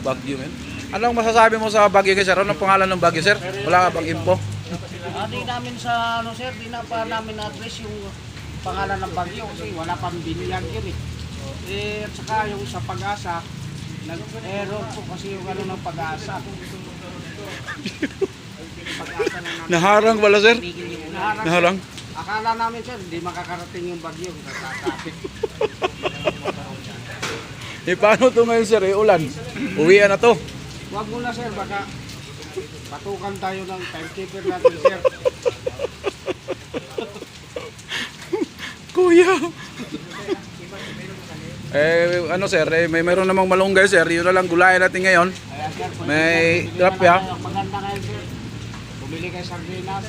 Bagyo, men. Anong masasabi mo sa Bagyo, sir? Anong pangalan ng Bagyo, sir? Wala ka bang info? Di namin sa ano sir, di na pa namin na-address yung pangalan ng bagyo kasi wala pang biniyag yun eh. At saka yung sa Pag-asa, nag-error po kasi yung ano ng Pag-asa. Pag-asa na namin. Naharang wala, sir? Naharang. Naharang? Akala namin sir, hindi makakarating yung bagyo. Tatapit. Paano to ngayon, sir? Ulan. Uwian na to. Huwag mo na sir, baka patukan tayo ng timekeeper natin sir. Kuya. Ano, sir? Mayroon namang malunggay, sir. Yun na lang gulayan natin ngayon. Kaya sir, May tilapia. maganda ngayon sir. Bumili kayo sardinas.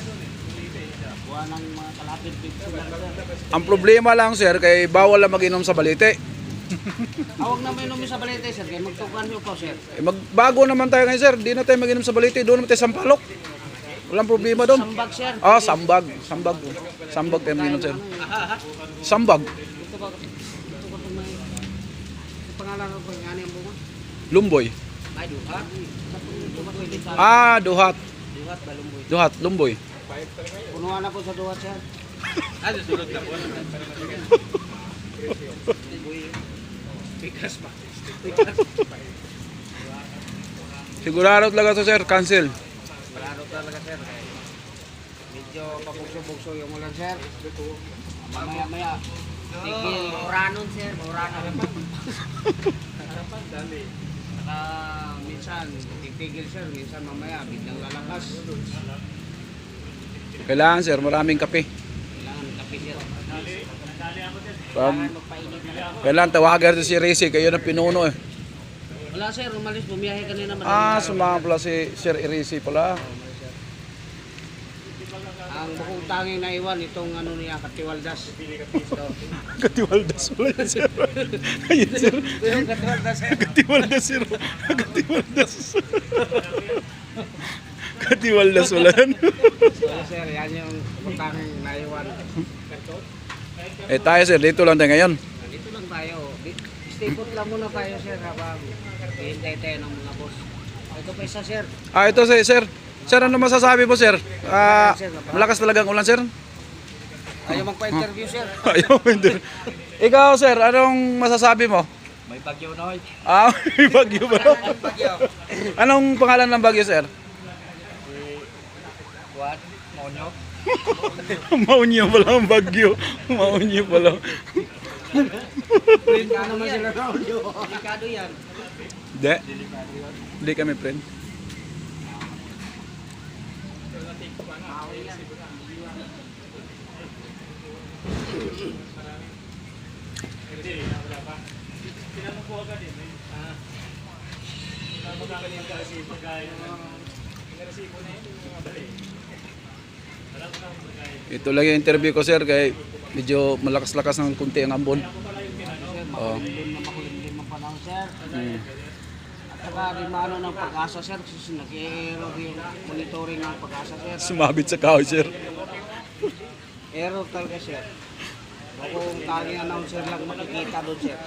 Buwan ng mga kalapit dito sir. Ang problema lang, sir, kay bawal lang mag-inom sa balite. Huwag na mainom sa balete sir, kaya magtukan nyo po sir. Magbago naman tayo ngayon, sir. Di na tayo mag-inom sa balite. Doon naman tayo sa Sampalok. Walang problema doon. Sambag sir. Sambag. Sambag. Sambag tayo mag-inom, sir. Sambag. Ito ba? Ito ba itong may... Ito pangalan ko po, yan yung bunga? Lumboy. Ay, duhat. Duhat. Duhat ba, lumboy? Duhat. Lumboy. Punuan na po sa duhat sir. Susunod na po. Pikas pa. Sigurado talaga to, sir. Cancel. Malaro talaga sir. Medyo pabugso-bugso yung ulan sir. Mamaya-maya. Tigil. Uranon sir. Uranon. Harapan dali. Saka minsan titigil sir. Minsan mamaya biglang lalakas. Kailangan, sir. Maraming kape. Kailangan kape sir. Magpainit na lang. Kailangan tawagan si Risi. Kayo na pinuno eh. Wala sir. Umalis. Bumiyahe kanina. Sumama pala si Sir Risi pala. Ang bukong tanging naiwan itong ano niya, Katiwaldas. Katiwaldas pala yun, sir. Ayun, sir. Yung Katiwaldas sir. Katiwaldas, sir. Katiwaldas. Katiwaldas pala yan. So, sir, yan yung bukong tanging naiwan. Tayo, sir. Dito lang tayo ngayon. Dito lang tayo. Stay put lang muna tayo sir habang hihintay tayo ng mga boss. Ito pa isa sir. Ito, sir. Sir, ano masasabi mo, sir? Malakas talagang ulan, sir? Ayaw magpa-interview sir. Ayaw, hindi. Ikaw, sir, anong masasabi mo? May bagyo na hoy. May bagyo ba? Bagyo. Anong pangalan ng bagyo, sir? What? Monyo? Maunyo pala ang bagyo. Maunyo pala. Print ka naman sila na audio. Delikado yan. Hindi. Hindi kami, friend. Ito lang yung interview ko, sir, kay medyo malakas-lakas ng kunti ang ambon. Makulimlim na makulimlim ang panahon sir. At saka rin maano ng Pag-asa sir. Kasi nag-error yung monitoring ng Pag-asa sir. Sumabit sa kahoy, sir. Error talaga sir. Kung tanging announcer lang makikita doon sir.